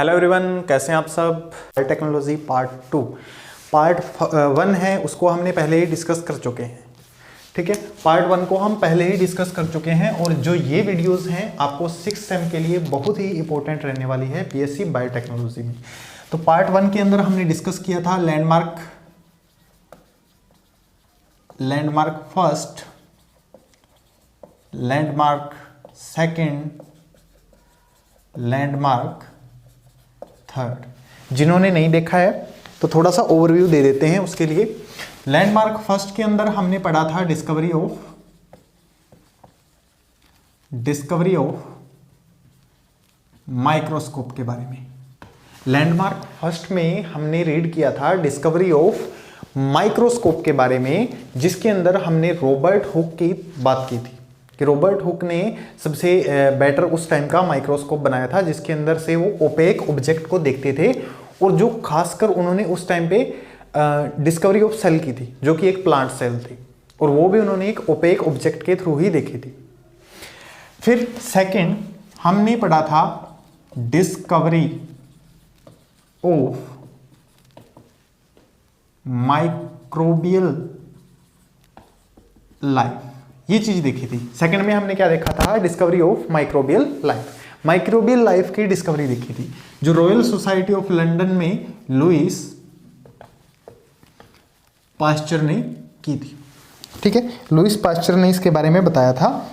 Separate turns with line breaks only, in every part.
Hello everyone, कैसे हैं आप सब। टेक्नोलॉजी पार्ट 1 है, उसको हमने पहले ही डिस्कस कर चुके हैं। ठीक है, पार्ट 1 को हम पहले ही डिस्कस कर चुके हैं और जो ये वीडियोस हैं आपको 6th सेम के लिए बहुत ही इंपॉर्टेंट रहने वाली है बीएससी बायोटेक्नोलॉजी में। तो पार्ट 1 के अंदर हमने डिस्कस किया था landmark first, landmark second, landmark third. जिन्होंने नहीं देखा है तो थोड़ा सा ओवरव्यू दे देते हैं उसके लिए। लैंडमार्क फर्स्ट के अंदर हमने पढ़ा था डिस्कवरी ऑफ माइक्रोस्कोप के बारे में। लैंडमार्क फर्स्ट में हमने रीड किया था डिस्कवरी ऑफ माइक्रोस्कोप के बारे में, जिसके अंदर हमने रॉबर्ट हुक की बात की थी कि रॉबर्ट हुक ने सबसे बेटर उस टाइम का माइक्रोस्कोप बनाया था, जिसके अंदर से वो ओपेक ऑब्जेक्ट को देखते थे। और जो खासकर उन्होंने उस टाइम पे डिस्कवरी ऑफ सेल की थी, जो कि एक प्लांट सेल थी, और वो भी उन्होंने एक ओपेक ऑब्जेक्ट के थ्रू ही देखी थी। फिर सेकंड हमने पढ़ा था डिस्कवरी ऑफ माइक्रोबियल लाइफ, ये चीज देखी थी। सेकंड में हमने क्या देखा था, discovery of microbial life. Microbial life की डिस्कवरी देखी थी जो रॉयल सोसाइटी ऑफ लंदन में लुईस पास्चर ने की थी। ठीक है, लुईस पास्चर ने इसके बारे में बताया था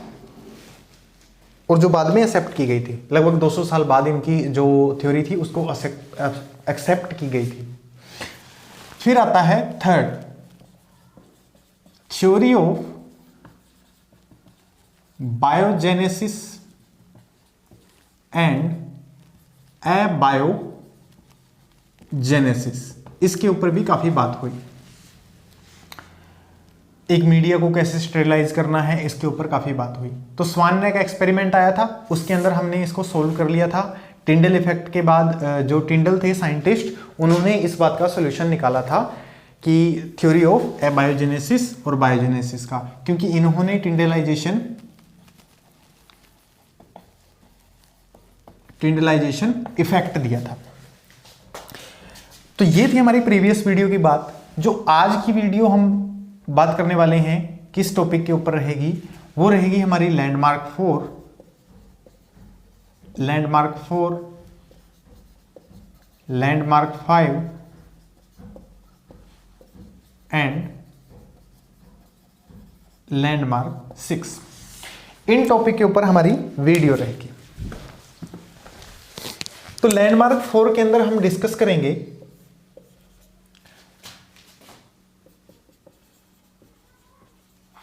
और जो बाद में एक्सेप्ट की गई थी, लगभग 200 साल बाद इनकी जो थ्योरी थी उसको एक्सेप्ट की गई थी। फिर आता है third, theory of biogenesis and abiogenesis. इसके ऊपर भी काफी बात हुई। एक मीडिया को कैसे स्टेरिलाइज करना है, इसके ऊपर काफी बात हुई। तो स्वान ने का एक्सपेरिमेंट आया था, उसके अंदर हमने इसको सोल्व कर लिया था। टिंडल इफेक्ट के बाद जो टिंडल थे साइंटिस्ट, उन्होंने इस बात का सोल्यूशन निकाला था कि थ्योरी ऑफ एबायोजेनेसिस और बायोजेनेसिस का, क्योंकि इन्होंने टिंडलाइजेशन इफेक्ट दिया था। तो ये थी हमारी प्रीवियस वीडियो की बात। जो आज की वीडियो हम बात करने वाले हैं किस टॉपिक के ऊपर रहेगी, वो रहेगी हमारी landmark 4, landmark 5 and landmark 6। In topic के ऊपर हमारी वीडियो रहेगी। तो लैंडमार्क 4 के अंदर हम डिस्कस करेंगे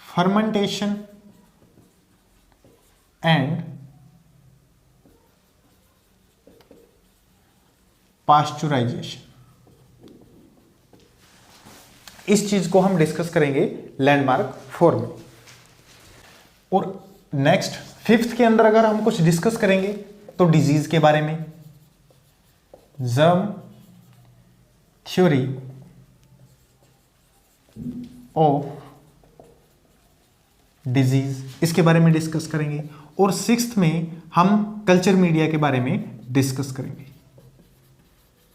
फर्मेंटेशन एंड पास्चुराइजेशन। इस चीज को हम डिस्कस करेंगे लैंडमार्क 4 में। और नेक्स्ट 5th के अंदर अगर हम कुछ डिस्कस करेंगे तो डिजीज के बारे में, जर्म थ्योरी ऑफ डिजीज, इसके बारे में डिस्कस करेंगे। और 6th में हम कल्चर मीडिया के बारे में डिस्कस करेंगे,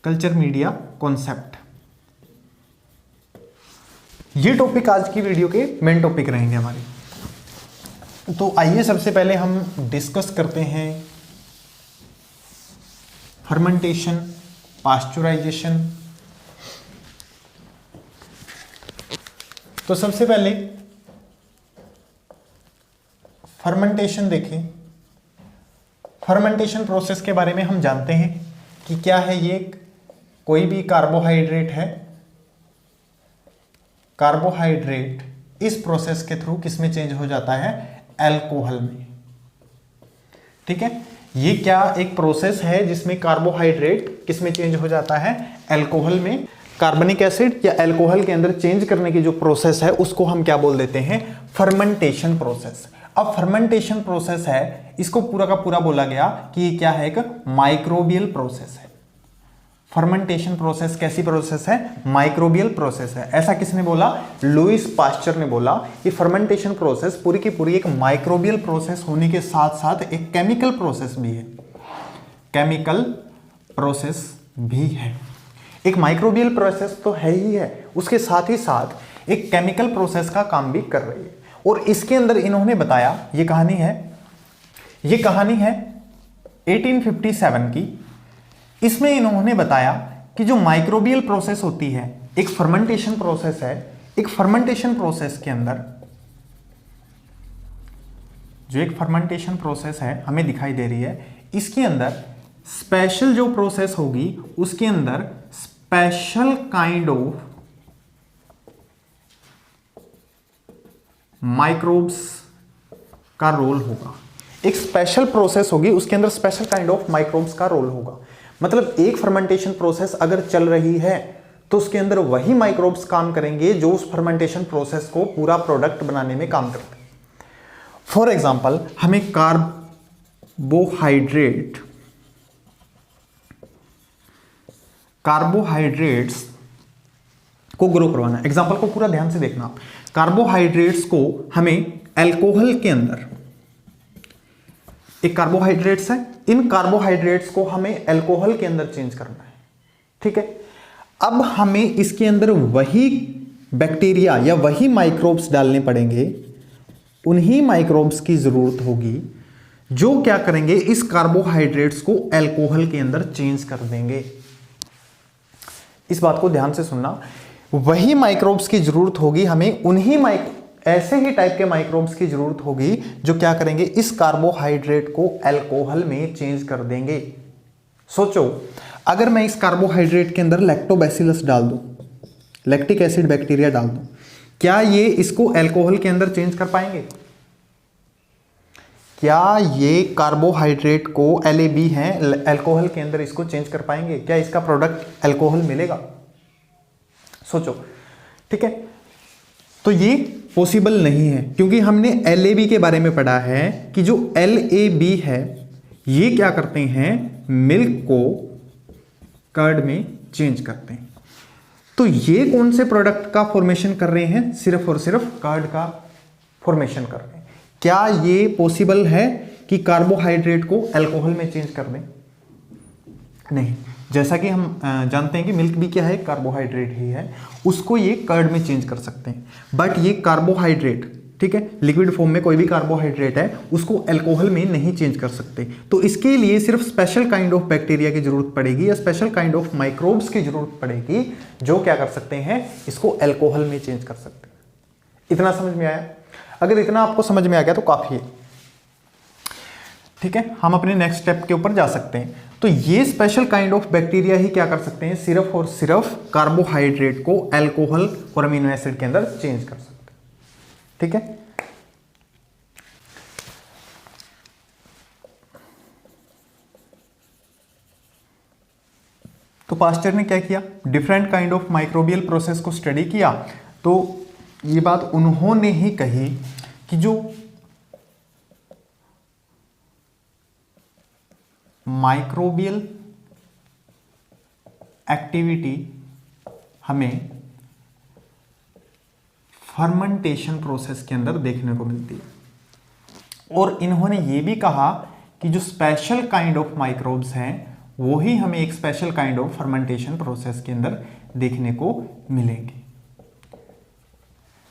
कल्चर मीडिया कॉन्सेप्ट। ये टॉपिक आज की वीडियो के मेन टॉपिक रहेंगे हमारे। तो आइए सबसे पहले हम डिस्कस करते हैं फर्मेंटेशन, पास्चुराइजेशन। तो सबसे पहले फर्मेंटेशन देखें। फर्मेंटेशन प्रोसेस के बारे में हम जानते हैं कि क्या है ये। कोई भी कार्बोहाइड्रेट है, कार्बोहाइड्रेट इस प्रोसेस के थ्रू किस में चेंज हो जाता है, अल्कोहल में। ठीक है, ये क्या एक प्रोसेस है जिसमें कार्बोहाइड्रेट किस में चेंज हो जाता है, अल्कोहल में। कार्बनिक एसिड या अल्कोहल के अंदर चेंज करने की जो प्रोसेस है उसको हम क्या बोल देते हैं, फर्मेंटेशन प्रोसेस। अब फर्मेंटेशन प्रोसेस है, इसको पूरा का पूरा बोला गया कि ये क्या है, एक माइक्रोबियल प्रोसेस है। फर्मेंटेशन प्रोसेस कैसी प्रोसेस है, माइक्रोबियल प्रोसेस है। ऐसा किसने बोला, लुईस पास्चर ने बोला। ये फर्मेंटेशन प्रोसेस पूरी की पूरी एक माइक्रोबियल प्रोसेस होने के साथ साथ एक केमिकल प्रोसेस भी है, केमिकल प्रोसेस भी है। एक माइक्रोबियल प्रोसेस तो है ही है, उसके साथ ही साथ एक केमिकल प्रोसेस का काम भी कर रही है। और इसके अंदर इन्होंने बताया, ये कहानी है 1857 की। इसमें इन्होंने बताया कि जो माइक्रोबियल प्रोसेस होती है, एक फर्मेंटेशन प्रोसेस है, एक फर्मेंटेशन प्रोसेस के अंदर जो एक फर्मेंटेशन प्रोसेस है हमें दिखाई दे रही है, इसके अंदर स्पेशल जो प्रोसेस होगी उसके अंदर स्पेशल काइंड ऑफ माइक्रोब्स का रोल होगा। एक स्पेशल प्रोसेस होगी, उसके अंदर स्पेशल काइंड ऑफ माइक्रोब्स का रोल होगा। मतलब एक फर्मेंटेशन प्रोसेस अगर चल रही है तो उसके अंदर वही माइक्रोब्स काम करेंगे जो उस फर्मेंटेशन प्रोसेस को पूरा प्रोडक्ट बनाने में काम करते हैं। फॉर एग्जाम्पल, हमें कार्बोहाइड्रेट्स को ग्रो करवाना। एग्जाम्पल को पूरा ध्यान से देखना आप। कार्बोहाइड्रेट्स को हमें अल्कोहल के अंदर, एक कार्बोहाइड्रेट्स है, इन कार्बोहाइड्रेट्स को हमें अल्कोहल के अंदर चेंज करना है। ठीक है, अब हमें इसके अंदर वही बैक्टीरिया या वही माइक्रोब्स डालने पड़ेंगे, उन्हीं माइक्रोब्स की जरूरत होगी जो क्या करेंगे, इस कार्बोहाइड्रेट्स को अल्कोहल के अंदर चेंज कर देंगे। इस बात को ध्यान से सुनना, वही माइक्रोब्स की जरूरत होगी हमें, उन्हीं ऐसे ही टाइप के माइक्रोब्स की जरूरत होगी जो क्या करेंगे, इस कार्बोहाइड्रेट को अल्कोहल में चेंज कर देंगे। सोचो, अगर मैं इस कार्बोहाइड्रेट के अंदर लैक्टोबैसिलस डाल दूं, लैक्टिक एसिड बैक्टीरिया डाल दूं, क्या ये इसको अल्कोहल के अंदर चेंज कर पाएंगे? क्या ये कार्बोहाइड्रेट को LAB है, अल्कोहल के अंदर इसको चेंज कर पाएंगे? क्या इसका प्रोडक्ट अल्कोहल मिलेगा? सोचो। ठीक है, तो ये पॉसिबल नहीं है, क्योंकि हमने LAB के बारे में पढ़ा है कि जो LAB है ये क्या करते हैं, मिल्क को कर्ड में चेंज करते हैं। तो ये कौन से प्रोडक्ट का फॉर्मेशन कर रहे हैं? सिर्फ और सिर्फ कर्ड का फॉर्मेशन कर रहे हैं। क्या ये पॉसिबल है कि कार्बोहाइड्रेट को अल्कोहल में चेंज कर दें? नहीं। जैसा कि हम जानते हैं कि मिल्क भी क्या है, कार्बोहाइड्रेट ही है, उसको ये कर्ड में चेंज कर सकते हैं। बट ये कार्बोहाइड्रेट, ठीक है, लिक्विड फॉर्म में कोई भी कार्बोहाइड्रेट है, उसको अल्कोहल में नहीं चेंज कर सकते। तो इसके लिए सिर्फ स्पेशल काइंड ऑफ बैक्टीरिया की जरूरत पड़ेगी या स्पेशल काइंड ऑफ माइक्रोब्स की जरूरत पड़ेगी जो क्या कर सकते हैं, इसको अल्कोहल में चेंज कर सकते हैं। इतना समझ में आया? अगर इतना आपको समझ में आ गया तो काफी है। ठीक है, हम अपने नेक्स्ट स्टेप के ऊपर जा सकते हैं। तो ये स्पेशल काइंड ऑफ बैक्टीरिया ही क्या कर सकते हैं, सिर्फ और सिर्फ कार्बोहाइड्रेट को अल्कोहल और अमीनो एसिड के अंदर चेंज कर सकते हैं। ठीक है, तो पास्चर ने क्या किया, different kind of microbial process को स्टडी किया। तो ये बात उन्होंने ही कही कि जो माइक्रोबियल एक्टिविटी हमें फर्मेंटेशन प्रोसेस के अंदर देखने को मिलती है। और इन्होंने ये भी कहा कि जो स्पेशल काइंड ऑफ माइक्रोब्स हैं वो ही हमें एक special kind of fermentation process के अंदर देखने को मिलेंगे।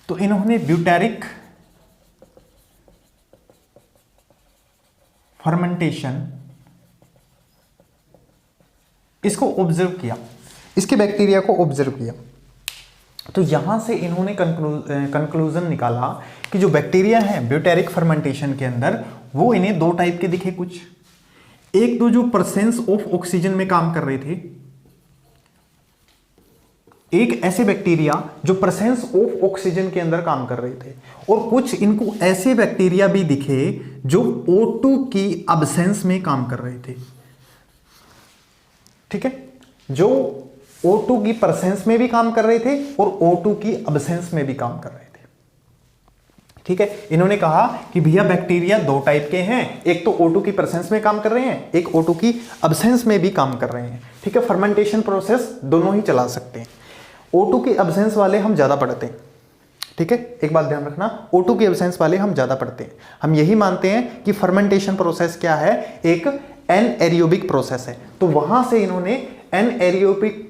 तो इन्होंने ब्यूटेरिक फर्मेंटेशन इसको ऑब्जर्व किया, इसके बैक्टीरिया को ऑब्जर्व किया। तो यहां से इन्होंने कंक्लूजन निकाला कि जो बैक्टीरिया है ब्यूटेरिक फर्मेंटेशन के अंदर, वो इन्हें दो टाइप के दिखे कुछ। एक तो जो प्रेजेंस ऑफ ऑक्सीजन में काम कर रहे थे, एक ऐसे बैक्टीरिया जो प्रेजेंस ऑफ ऑक्सीजन के अंदर काम कर रहे थे, और कुछ इनको ऐसे बैक्टीरिया भी दिखे जो O2 की अब्सेंस में काम कर रहे थे। ठीक है, जो O2 की प्रेजेंस में भी काम कर रहे थे और O2 की अब्सेंस में भी काम कर रहे थे। ठीक है, इन्होंने कहा कि भैया बैक्टीरिया दो टाइप के हैं, एक तो O2 की प्रेजेंस में काम कर रहे हैं, एक O2 की अब्सेंस में भी काम कर रहे हैं। ठीक है, फर्मेंटेशन प्रोसेस दोनों ही चला सकते हैं। O2 की अब्सेंस वाले हम ज्यादा पढ़ते हैं। ठीक है, एक बात ध्यान रखना, O2 की एब्सेंस वाले हम ज्यादा पढ़ते हैं। हम यही मानते हैं कि फर्मेंटेशन प्रोसेस क्या है, एक एनएरियोबिक प्रोसेस है। तो वहां से इन्होंने एनएरियोबिक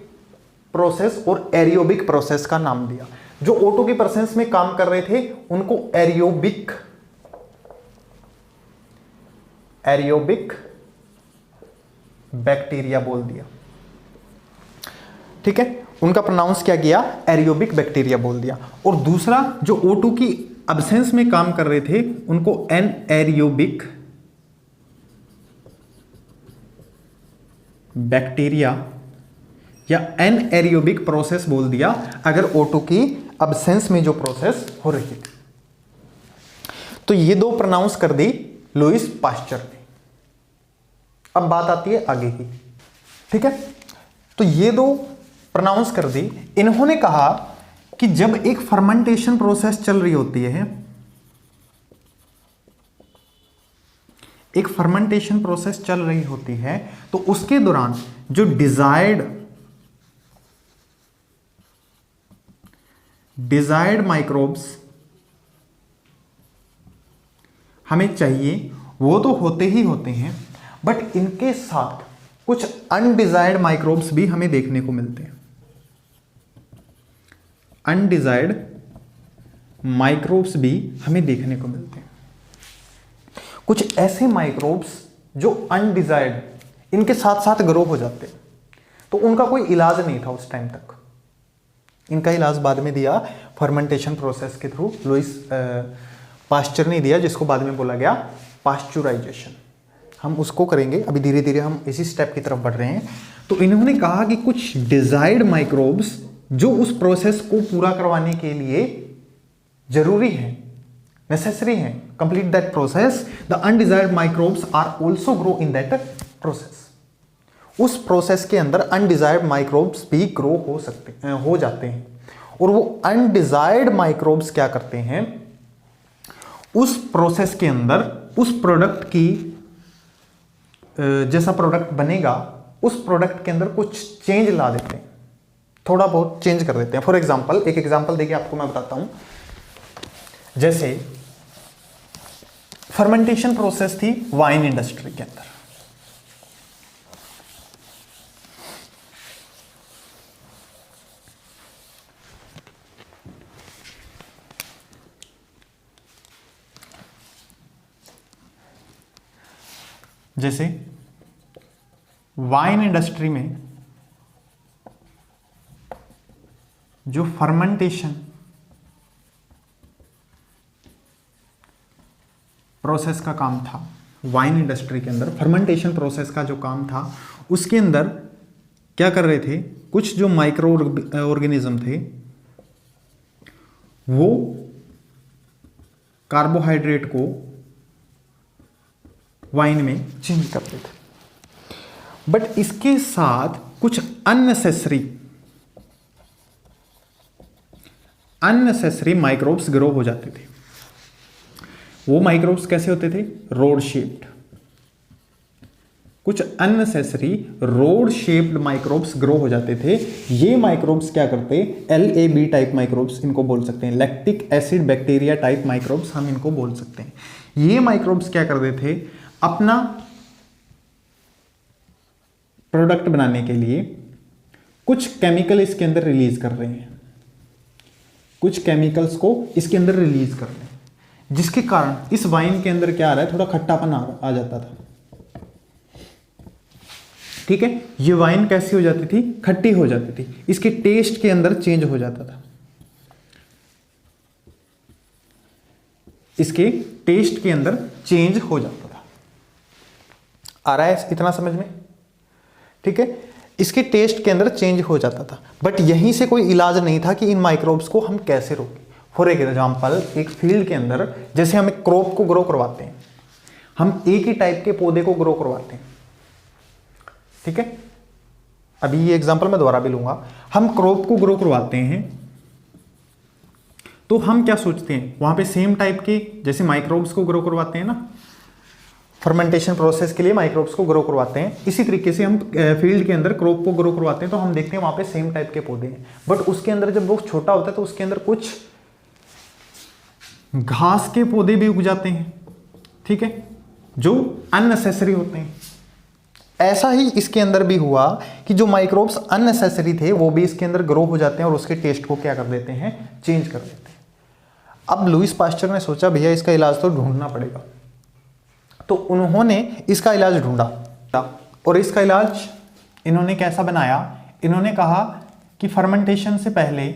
प्रोसेस और एरियोबिक प्रोसेस का नाम दिया। जो O2 की प्रेजेंस में काम कर रहे थे उनको एरियोबिक बैक्टीरिया बोल दिया। ठीक है, उनका प्रोनाउंस क्या किया, एरियोबिक बैक्टीरिया बोल दिया। और दूसरा जो O2 की अब्सेंस में काम कर रहे थे उनको एनएरियोबिक बैक्टीरिया या एनएरियोबिक प्रोसेस बोल दिया, अगर O2 की अब्सेंस में जो प्रोसेस हो रही थी। तो ये दो प्रोनाउंस कर दी लुईस पास्चर ने। अब बात आती है आगे की। ठीक है, तो ये दो प्रोनाउंस कर दी। इन्होंने कहा कि जब एक फर्मेंटेशन प्रोसेस चल रही होती है, एक फर्मेंटेशन प्रोसेस चल रही होती है, तो उसके दौरान जो डिजायर्ड माइक्रोब्स हमें चाहिए वो तो होते ही होते हैं, बट इनके साथ कुछ अनडिजायर्ड माइक्रोब्स भी हमें देखने को मिलते हैं। अनडिजायर्ड माइक्रोब्स भी हमें देखने को मिलते हैं। कुछ ऐसे माइक्रोब्स जो अनडिजायर्ड इनके साथ साथ ग्रो हो जाते हैं, तो उनका कोई इलाज नहीं था उस टाइम तक। इनका इलाज बाद में दिया फर्मेंटेशन प्रोसेस के थ्रू, लुईस पास्चर ने दिया, जिसको बाद में बोला गया पास्चुराइजेशन। हम उसको करेंगे, अभी धीरे धीरे हम इसी स्टेप की तरफ बढ़ रहे हैं। तो इन्होंने कहा कि कुछ डिजायर्ड माइक्रोब्स जो उस प्रोसेस को पूरा करवाने के लिए जरूरी है, नेसेसरी है, complete that process, the undesired microbes are also grow in that process. उस प्रोसेस के अंदर अनडिजायर्ड माइक्रोब्स भी ग्रो हो जाते हैं। और वो अनडिजायर्ड माइक्रोब्स क्या करते हैं, उस प्रोसेस के अंदर उस प्रोडक्ट की जैसा प्रोडक्ट बनेगा उस प्रोडक्ट के अंदर कुछ चेंज ला देते हैं, थोड़ा बहुत चेंज कर देते हैं। फॉर एग्जांपल, एक एग्जांपल देखिए आपको मैं बताता हूं। जैसे फर्मेंटेशन प्रोसेस थी वाइन इंडस्ट्री के अंदर। जैसे वाइन इंडस्ट्री में जो फर्मेंटेशन प्रोसेस का काम था, वाइन इंडस्ट्री के अंदर फर्मेंटेशन प्रोसेस का जो काम था, उसके अंदर क्या कर रहे थे, कुछ जो माइक्रो ऑर्गेनिज्म थे वो कार्बोहाइड्रेट को वाइन में चेंज करते थे। बट इसके साथ कुछ अननेसेसरी माइक्रोब्स ग्रो हो जाते थे। वो माइक्रोब्स कैसे होते थे, रोड शेप्ड। कुछ unnecessary road shaped microbes grow हो जाते थे। ये माइक्रोब्स क्या करते, LAB टाइप माइक्रोब्स इनको बोल सकते हैं, lactic acid bacteria type microbes हम इनको बोल सकते हैं। ये माइक्रोब्स क्या करते थे, अपना प्रोडक्ट बनाने के लिए कुछ केमिकल इसके अंदर रिलीज कर रहे हैं, कुछ केमिकल्स को इसके अंदर रिलीज कर रहे हैं, जिसके कारण इस वाइन के अंदर क्या आ रहा है, थोड़ा खट्टापन आ जाता था। ठीक है, ये वाइन कैसी हो जाती थी, खट्टी हो जाती थी, इसके टेस्ट के अंदर चेंज हो जाता था, इसके टेस्ट के अंदर चेंज हो जाता था। आ रहा है इतना समझ में? ठीक है, इसके टेस्ट के अंदर चेंज हो जाता था। बट यहीं से कोई इलाज नहीं था कि इन माइक्रोब्स को हम कैसे रोकें। फॉर एग्जाम्पल, एक फील्ड के अंदर जैसे हम एक क्रॉप को ग्रो करवाते हैं, हम एक ही टाइप के पौधे को ग्रो करवाते हैं। ठीक है, अभी ये एग्जाम्पल मैं दोबारा भी लूंगा। हम क्रॉप को ग्रो करवाते हैं तो हम क्या सोचते हैं, वहां पे सेम टाइप के जैसे माइक्रोब्स को ग्रो करवाते हैं ना, फर्मेंटेशन प्रोसेस के लिए माइक्रोब्स को ग्रो करवाते हैं, इसी तरीके से हम फील्ड के अंदर क्रॉप को ग्रो करवाते हैं तो हम देखते हैं वहां पे सेम टाइप के पौधे हैं। बट उसके अंदर जब वो छोटा होता है तो उसके अंदर कुछ घास के पौधे भी उग जाते हैं, ठीक है, जो अननेसेसरी होते हैं। ऐसा ही इसके अंदर भी हुआ कि जो माइक्रोब्स अननेसेसरी थे वो भी इसके अंदर ग्रो हो जाते हैं और उसके टेस्ट को क्या कर देते हैं, चेंज कर देते हैं। अब लुईस पास्चर ने सोचा भैया इसका इलाज तो ढूंढना पड़ेगा, तो उन्होंने इसका इलाज ढूंढा और इसका इलाज इन्होंने कैसा बनाया, इन्होंने कहा कि फर्मेंटेशन से पहले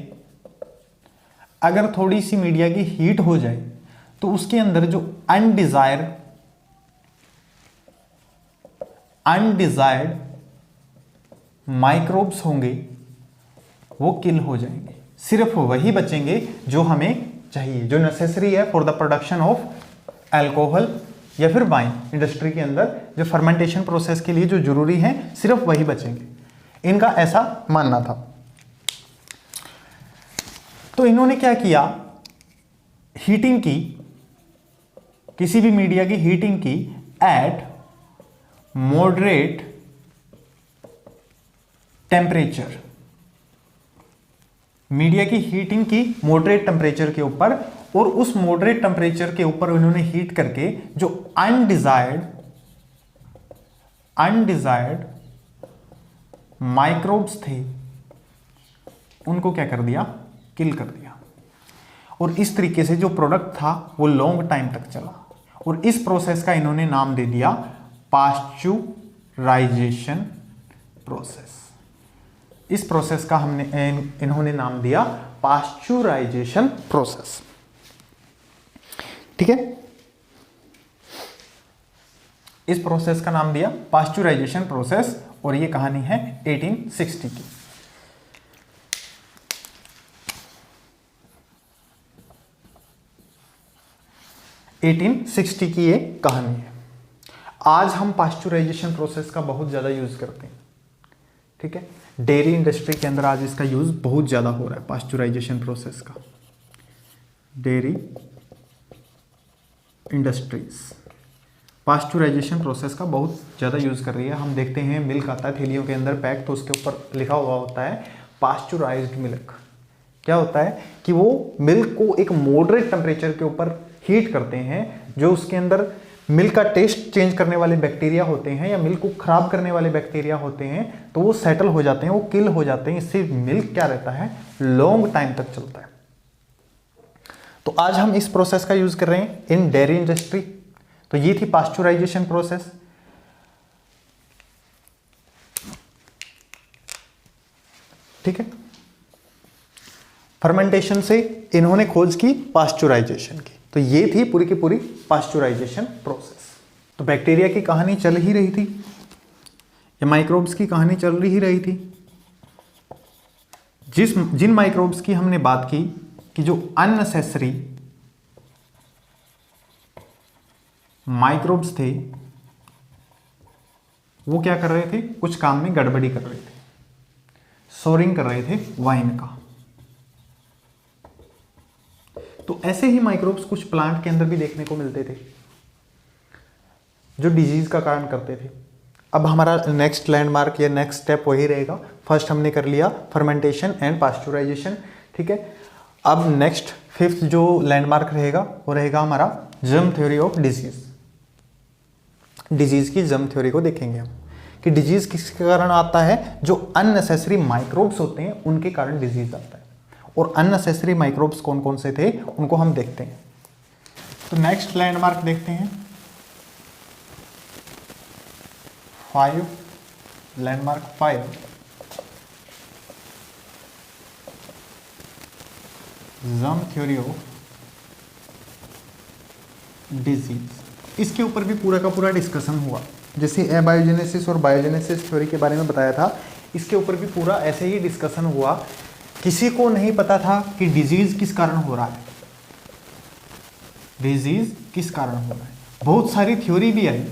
अगर थोड़ी सी मीडिया की हीट हो जाए तो उसके अंदर जो अनडिजायर्ड माइक्रोब्स होंगे वो किल हो जाएंगे, सिर्फ वही बचेंगे जो हमें चाहिए, जो नेसेसरी है for the production of alcohol या फिर वाइन। इंडस्ट्री के अंदर जो फर्मेंटेशन प्रोसेस के लिए जो जरूरी है सिर्फ वही बचेंगे, इनका ऐसा मानना था। तो इन्होंने क्या किया, हीटिंग की, किसी भी मीडिया की हीटिंग की एट मॉडरेट टेम्परेचर, मीडिया की हीटिंग की मॉडरेट टेम्परेचर के ऊपर, और उस मॉडरेट टेम्परेचर के ऊपर उन्होंने हीट करके जो अनडिजायर्ड माइक्रोब्स थे उनको क्या कर दिया, किल कर दिया। और इस तरीके से जो प्रोडक्ट था वो लॉन्ग टाइम तक चला और इस प्रोसेस का इन्होंने नाम दे दिया पास्चुराइजेशन प्रोसेस। इस प्रोसेस का इन्होंने नाम दिया पास्चुराइजेशन प्रोसेस। ठीक है, इस प्रोसेस का नाम दिया पास्चुराइजेशन प्रोसेस और ये कहानी है 1860 की। की ये कहानी है। आज हम पास्चुराइजेशन प्रोसेस का बहुत ज़्यादा यूज़ करते हैं। ठीक है, डेयरी इंडस्ट्री के अंदर आज इसका यूज़ बहुत ज़्यादा हो रहा है, पास्चुराइजेशन प्रोसेस का। डेयरी इंडस्ट्रीज पास्चुराइजेशन प्रोसेस का बहुत ज़्यादा यूज़ कर रही है। हम देखते हैं मिल्क आता है थैलियों के अंदर पैक, तो उसके ऊपर लिखा हुआ होता है पास्चुराइज्ड मिल्क। क्या होता है कि वो मिल्क को एक मॉडरेट टेम्परेचर के ऊपर हीट करते हैं, जो उसके अंदर मिल्क का टेस्ट चेंज करने वाले बैक्टीरिया होते हैं या मिल्क को खराब करने वाले बैक्टीरिया होते हैं, तो वो सेटल हो जाते हैं, वो किल हो जाते हैं। इससे मिल्क क्या रहता है, लॉन्ग टाइम तक चलता है। तो आज हम इस प्रोसेस का यूज कर रहे हैं इन डेयरी इंडस्ट्री। तो ये थी पास्चुराइजेशन प्रोसेस। ठीक है, फर्मेंटेशन से इन्होंने खोज की पास्चुराइजेशन की। तो ये थी पूरी की पूरी पास्चुराइजेशन प्रोसेस। तो बैक्टीरिया की कहानी चल ही रही थी या माइक्रोब्स की कहानी चल ही रही थी। जिन माइक्रोब्स की हमने बात की कि जो अननेसेसरी माइक्रोब्स थे वो क्या कर रहे थे, कुछ काम में गड़बड़ी कर रहे थे, सोरिंग कर रहे थे वाइन का। तो ऐसे ही माइक्रोब्स कुछ प्लांट के अंदर भी देखने को मिलते थे जो डिजीज का कारण करते थे। अब हमारा नेक्स्ट लैंडमार्क या नेक्स्ट स्टेप वही रहेगा। फर्स्ट हमने कर लिया फर्मेंटेशन एंड पास्चुराइजेशन। ठीक है, अब नेक्स्ट फिफ्थ जो लैंडमार्क रहेगा वो रहेगा हमारा germ theory of disease. Disease की जर्म थ्योरी को देखेंगे हम कि डिजीज किसके कारण आता है, जो अननेसेसरी माइक्रोब्स होते हैं उनके कारण डिजीज आता है। और अननेसेसरी माइक्रोब्स कौन कौन से थे उनको हम देखते हैं। तो नेक्स्ट लैंडमार्क देखते हैं 5, landmark 5, germ theory of disease. इसके ऊपर भी पूरा का पूरा डिस्कशन हुआ। जैसे एबायोजेनेसिस और बायोजेनेसिस थ्योरी के बारे में बताया था, इसके ऊपर भी पूरा ऐसे ही डिस्कशन हुआ। किसी को नहीं पता था कि डिजीज किस कारण हो रहा है, डिजीज किस कारण हो रहा है। बहुत सारी थ्योरी भी आई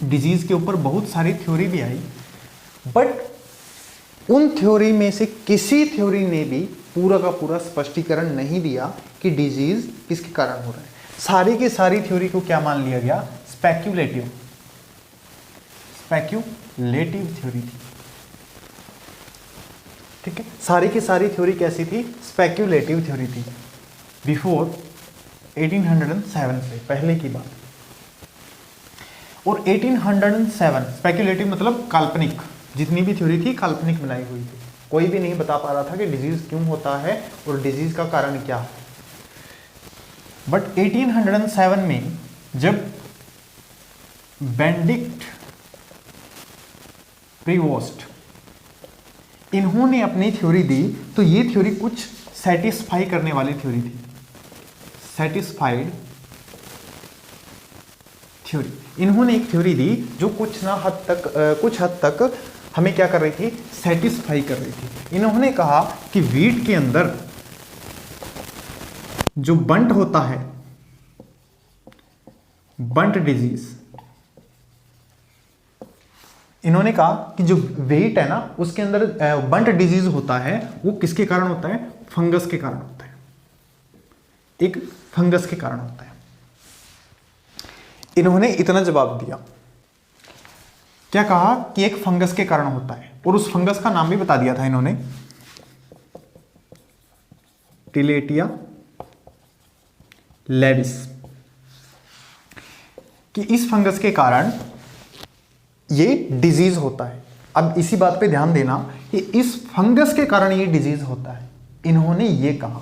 डिजीज के ऊपर, बहुत सारी थ्योरी भी आई, बट उन थ्योरी में से किसी थ्योरी ने भी पूरा का पूरा स्पष्टीकरण नहीं दिया कि डिजीज किसके कारण हो रहा है। सारी की सारी थ्योरी को क्या मान लिया गया, स्पेक्यूलेटिव थ्योरी थी। ठीक है, सारी की सारी थ्योरी कैसी थी, स्पेक्यूलेटिव थ्योरी थी। बिफोर 1807 से पहले की बात। और 1807 स्पेक्युलेटिव मतलब काल्पनिक, जितनी भी थ्योरी थी काल्पनिक बनाई हुई थी, कोई भी नहीं बता पा रहा था कि डिजीज क्यों होता है और डिजीज का कारण क्या है। बट 1807 में जब बेनेडिक्ट प्रीवोस्ट इन्होंने अपनी थ्योरी दी, तो ये थ्योरी कुछ सेटिस्फाई करने वाली थ्योरी थी, सेटिस्फाइड थ्योरी। इन्होंने एक थ्योरी दी जो कुछ हद तक हमें क्या कर रही थी, सेटिस्फाई कर रही थी। इन्होंने कहा कि वीट के अंदर जो बंट होता है, बंट डिजीज, इन्होंने कहा कि जो वीट है ना उसके अंदर बंट डिजीज होता है, वो किसके कारण होता है, फंगस के कारण होता है, एक फंगस के कारण होता है। इन्होंने इतना जवाब दिया, क्या कहा कि एक फंगस के कारण होता है, और उस फंगस का नाम भी बता दिया था इन्होंने, टिलेटिया लेविस, कि इस फंगस के कारण ये डिजीज होता है। अब इसी बात पे ध्यान देना कि इस फंगस के कारण ये डिजीज होता है। इन्होंने ये कहा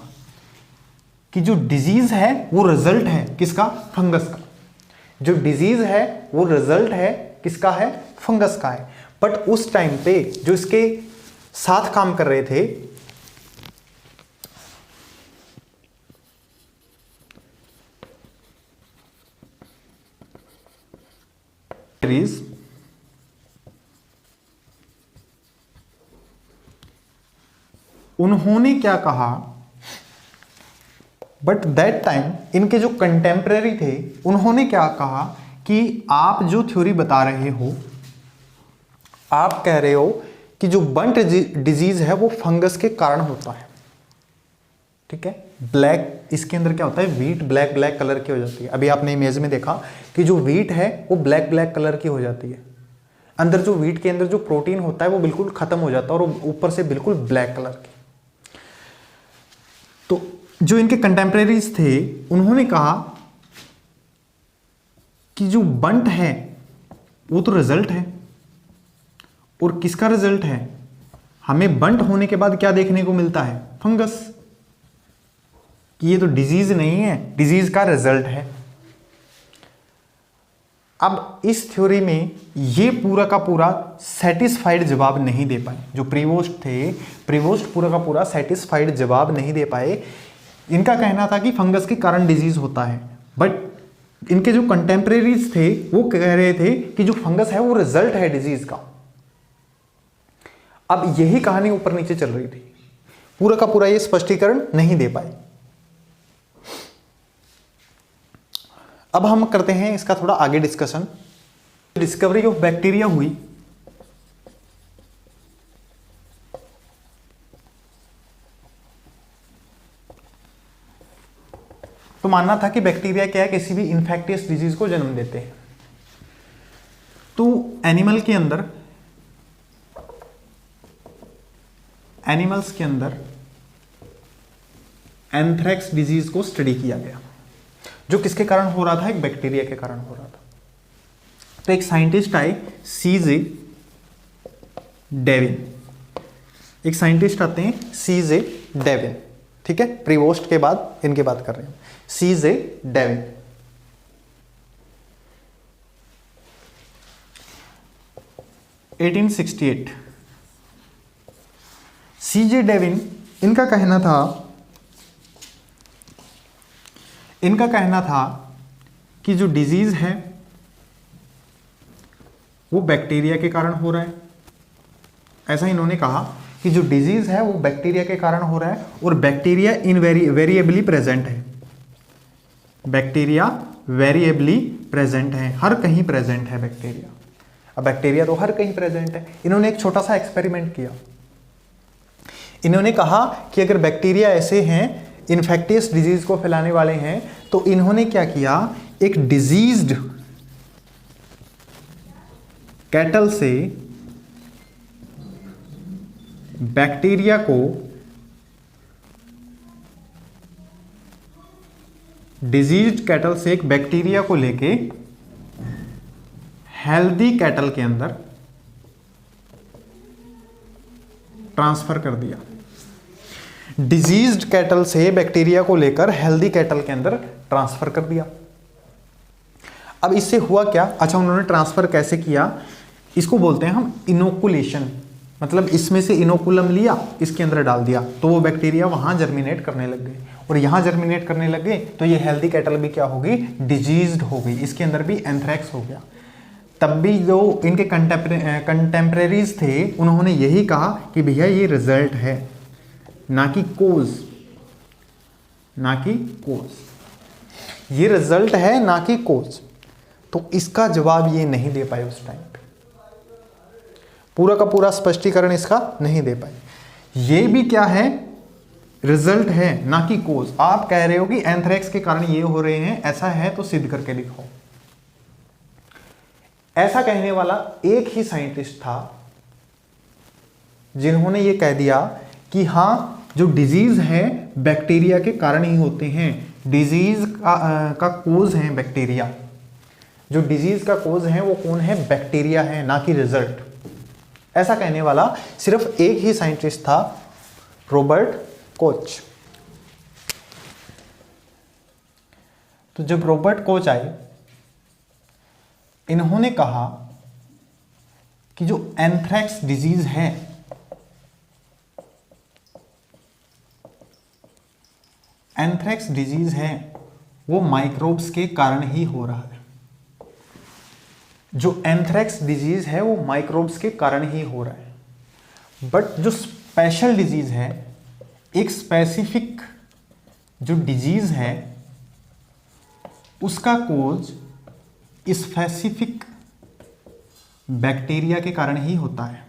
कि जो डिजीज है वो रिजल्ट है किसका, फंगस का। जो डिजीज है वो रिजल्ट है किसका है, फंगस का है। बट उस टाइम पे जो इसके साथ काम कर रहे थे, उन्होंने क्या कहा, बट दैट टाइम इनके जो कंटेम्पररी थे उन्होंने क्या कहा कि आप जो थ्योरी बता रहे हो, आप कह रहे हो कि जो बंट डिजीज है वो फंगस के कारण होता है, ठीक है। ब्लैक, इसके अंदर क्या होता है, वीट ब्लैक ब्लैक कलर की हो जाती है। अभी आपने इमेज में देखा कि जो वीट है वो ब्लैक ब्लैक कलर की हो जाती है, अंदर जो वीट के अंदर जो प्रोटीन होता है वो बिल्कुल खत्म हो जाता है और ऊपर से बिल्कुल ब्लैक कलर की। तो जो इनके कंटेम्परेरीज थे उन्होंने कहा कि जो बंट है वो तो रिजल्ट है, और किसका रिजल्ट है, हमें बंट होने के बाद क्या देखने को मिलता है, फंगस, कि ये तो डिजीज नहीं है, डिजीज का रिजल्ट है। अब इस थ्योरी में ये पूरा का पूरा सेटिस्फाइड जवाब नहीं दे पाए। जो प्रीवोस्ट थे, प्रीवोस्ट पूरा का पूरा सेटिस्फाइड जवाब नहीं दे पाए। इनका कहना था कि फंगस के कारण डिजीज होता है, बट इनके जो कंटेम्परेरीज थे वो कह रहे थे कि जो फंगस है वो रिजल्ट है डिजीज का। अब यही कहानी ऊपर नीचे चल रही थी, पूरा का पूरा ये स्पष्टीकरण नहीं दे पाए। अब हम करते हैं इसका थोड़ा आगे डिस्कशन। डिस्कवरी ऑफ बैक्टीरिया हुई तो मानना था कि बैक्टीरिया क्या है, किसी भी इन्फेक्टियस डिजीज को जन्म देते हैं। तो एनिमल्स के अंदर एंथ्रेक्स डिजीज को स्टडी किया गया, जो किसके कारण हो रहा था, एक बैक्टीरिया के कारण हो रहा था। तो एक साइंटिस्ट आए, सीजे डेविन, एक साइंटिस्ट आते हैं सीजे डेविन, ठीक है, प्रीवोस्ट के बाद इनके बात कर रहे हैं, सीजे डेविन। सीजे डेविन, इनका कहना था कि जो डिजीज है वो बैक्टीरिया के कारण हो रहा है। ऐसा इन्होंने कहा कि जो डिजीज है वो बैक्टीरिया के कारण हो रहा है, और बैक्टीरिया वेरिएबली प्रेजेंट है, बैक्टीरिया वेरिएबली प्रेजेंट है, हर कहीं प्रेजेंट है बैक्टीरिया। अब बैक्टीरिया तो हर कहीं प्रेजेंट है। इन्होंने एक छोटा सा एक्सपेरिमेंट किया। इन्होंने कहा कि अगर बैक्टीरिया ऐसे हैं, इन्फेक्टियस डिजीज को फैलाने वाले हैं, तो इन्होंने क्या किया, एक डिजीज्ड कैटल से बैक्टीरिया को डिजीज्ड कैटल से एक बैक्टीरिया को लेके हेल्दी कैटल के अंदर ट्रांसफर कर दिया। डिजीज्ड कैटल से बैक्टीरिया को लेकर हेल्दी कैटल के अंदर ट्रांसफर कर दिया। अब इससे हुआ क्या? अच्छा, उन्होंने ट्रांसफर कैसे किया? इसको बोलते हैं हम इनोकुलेशन। मतलब इसमें से इनोकुलम लिया, इसके अंदर डाल दिया, तो वो बैक्टीरिया वहां जर्मिनेट करने लग गए, और यहां जर्मिनेट करने लग गए तो ये हेल्दी कैटल भी क्या होगी? डिजीज्ड हो गई। इसके अंदर भी एंथ्रेक्स हो गया। तब भी जो इनके कंटेम्परेरीज थे उन्होंने यही कहा कि भैया ये रिजल्ट है, ना कि कोज, ना कि कोज। ये रिजल्ट है ना कि कोज। तो इसका जवाब ये नहीं दे पाए उस टाइम पे, पूरा का पूरा स्पष्टीकरण इसका नहीं दे पाए। ये भी क्या है? रिजल्ट है ना कि कोज। आप कह रहे हो कि एंथ्रेक्स के कारण ये हो रहे हैं, ऐसा है तो सिद्ध करके दिखाओ। ऐसा कहने वाला एक ही साइंटिस्ट था जिन्होंने ये कह दिया कि हां, जो डिजीज है बैक्टीरिया के कारण ही होते हैं। डिजीज का कोज है बैक्टीरिया। जो डिजीज का कोज है वो कौन है? बैक्टीरिया है, ना कि रिजल्ट। ऐसा कहने वाला सिर्फ एक ही साइंटिस्ट था, रॉबर्ट कोच। तो जब रॉबर्ट कोच आए, इन्होंने कहा कि जो एंथ्रेक्स डिजीज है, एंथ्रेक्स डिजीज है वो माइक्रोब्स के कारण ही हो रहा है। जो एंथ्रेक्स डिजीज है वो माइक्रोब्स के कारण ही हो रहा है। बट जो स्पेशल डिजीज है, एक स्पेसिफिक जो डिजीज है, उसका कोज स्पेसिफिक बैक्टीरिया के कारण ही होता है।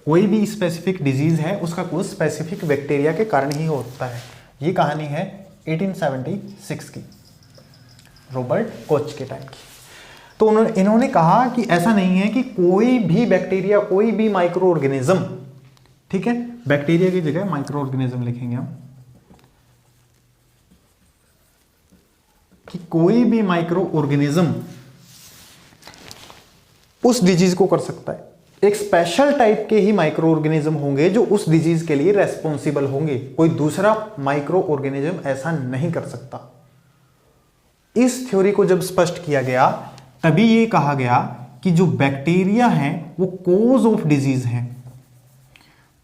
कोई भी स्पेसिफिक डिजीज है उसका कोज स्पेसिफिक बैक्टीरिया के कारण ही होता है। ये कहानी है 1876 की, रॉबर्ट कोच के टाइम की। तो इन्होंने कहा कि ऐसा नहीं है कि कोई भी बैक्टीरिया, कोई भी माइक्रो ऑर्गेनिज्म, ठीक है, बैक्टीरिया की जगह माइक्रो ऑर्गेनिज्म लिखेंगे हम, कि कोई भी माइक्रो ऑर्गेनिज्म उस डिजीज को कर सकता है। एक स्पेशल टाइप के ही माइक्रो ऑर्गेनिज्म होंगे जो उस डिजीज के लिए रेस्पॉन्सिबल होंगे। कोई दूसरा माइक्रो ऑर्गेनिज्म ऐसा नहीं कर सकता। इस थ्योरी को जब स्पष्ट किया गया, तभी ये कहा गया कि जो बैक्टीरिया हैं वो कोज ऑफ डिजीज हैं।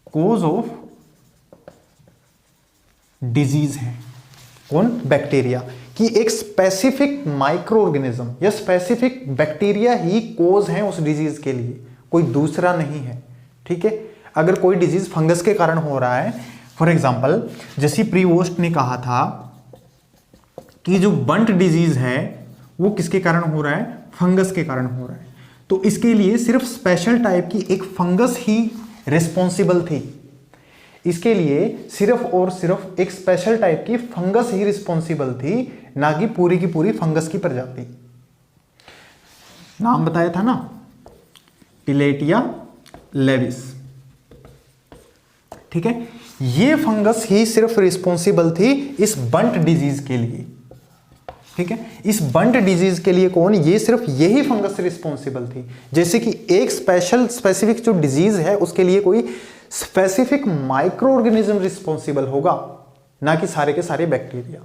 कोज ऑफ डिजीज है कौन? बैक्टीरिया। कि एक स्पेसिफिक माइक्रो ऑर्गेनिज्म या स्पेसिफिक बैक्टीरिया ही कोज है उस डिजीज के लिए, कोई दूसरा नहीं है। ठीक है, अगर कोई डिजीज फंगस के कारण हो रहा है, फॉर एग्जांपल जैसी प्रीवोस्ट ने कहा था कि जो बंट डिजीज है वो किसके कारण हो रहा है? फंगस के कारण हो रहा है। तो इसके लिए सिर्फ स्पेशल टाइप की एक फंगस ही रिस्पॉन्सिबल थी। इसके लिए सिर्फ और सिर्फ एक स्पेशल टाइप की फंगस ही रिस्पॉन्सिबल थी, ना कि पूरी की पूरी फंगस की प्रजाति। नाम बताया था ना, टिलेटिया लेविस। ठीक है, ये फंगस ही सिर्फ रिस्पॉन्सिबल थी इस बंट डिजीज के लिए। ठीक है, इस बंट डिजीज के लिए कौन? ये सिर्फ यही फंगस रिस्पॉन्सिबल थी। जैसे कि एक स्पेसिफिक जो डिजीज है उसके लिए कोई स्पेसिफिक माइक्रो ऑर्गेनिज्म रिस्पॉन्सिबल होगा, ना कि सारे के सारे बैक्टीरिया।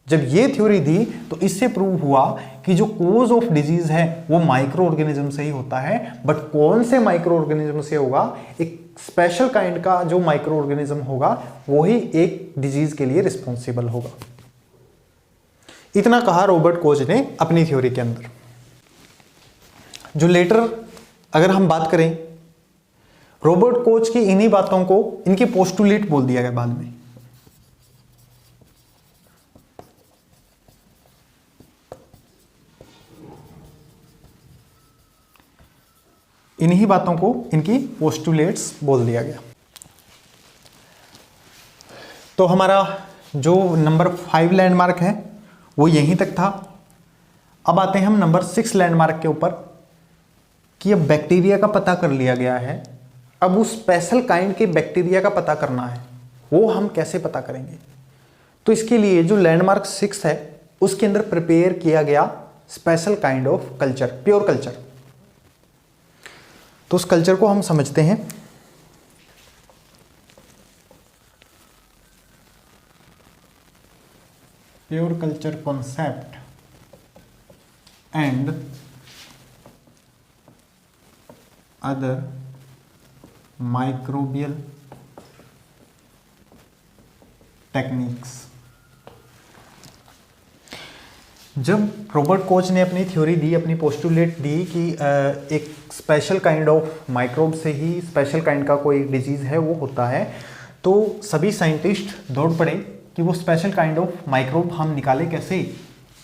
जब ये थ्योरी दी तो इससे प्रूव हुआ कि जो कोज ऑफ डिजीज है वो माइक्रो ऑर्गेनिज्म से ही होता है। बट कौन से माइक्रो ऑर्गेनिज्म से होगा? एक स्पेशल काइंड का जो माइक्रो ऑर्गेनिज्म होगा वो ही एक डिजीज के लिए रिस्पॉन्सिबल होगा। इतना कहा रॉबर्ट कोच ने अपनी थ्योरी के अंदर। जो लेटर अगर हम बात करें, रॉबर्ट कोच की इन्हीं बातों को इनके पोस्टुलेट बोल दिया गया बाद में। इन्हीं बातों को इनकी पोस्टुलेट्स बोल दिया गया। तो हमारा जो नंबर 5 लैंडमार्क है वो यहीं तक था। अब आते हैं हम नंबर 6 लैंडमार्क के ऊपर कि अब बैक्टीरिया का पता कर लिया गया है। अब उस स्पेशल काइंड के बैक्टीरिया का पता करना है, वो हम कैसे पता करेंगे? तो इसके लिए जो लैंडमार्क 6 है उसके अंदर प्रिपेयर किया गया special kind of culture, pure culture. तो उस कल्चर को हम समझते हैं। Pure culture concept and other microbial techniques. जब रॉबर्ट कोच ने अपनी थ्योरी दी, अपनी पोस्टुलेट दी कि एक स्पेशल काइंड ऑफ माइक्रोब से ही स्पेशल काइंड का कोई डिजीज है वो होता है, तो सभी साइंटिस्ट दौड़ पड़े कि वो स्पेशल काइंड ऑफ माइक्रोब हम निकाले कैसे।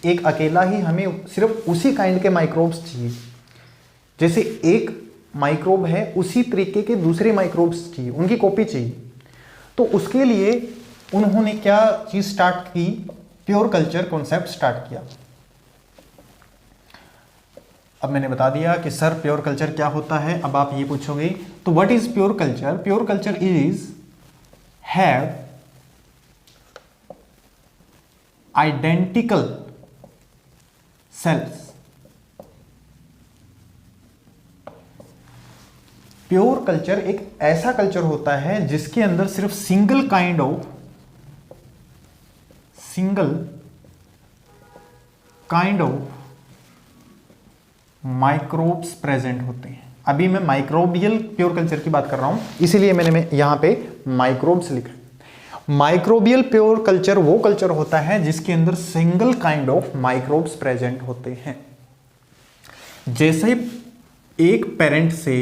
एक अकेला ही हमें सिर्फ उसी काइंड के माइक्रोब्स चाहिए, जैसे एक माइक्रोब है उसी तरीके के दूसरे माइक्रोब्स चाहिए, उनकी कॉपी चाहिए। तो उसके लिए उन्होंने क्या चीज स्टार्ट की, प्योर कल्चर कॉन्सेप्ट स्टार्ट किया। अब मैंने बता दिया कि सर प्योर कल्चर क्या होता है। अब आप ये पूछोगे तो what is pure culture? Pure culture is have identical sales. Pure culture एक ऐसा कल्चर होता है जिसके अंदर सिर्फ single kind of microbes present होते हैं। अभी मैं माइक्रोबियल प्योर कल्चर की बात कर रहा हूं, इसीलिए मैंने यहां पे माइक्रोब्स लिखा है। माइक्रोबियल प्योर कल्चर वो कल्चर होता है जिसके अंदर single kind of microbes present होते हैं। जैसे एक पेरेंट से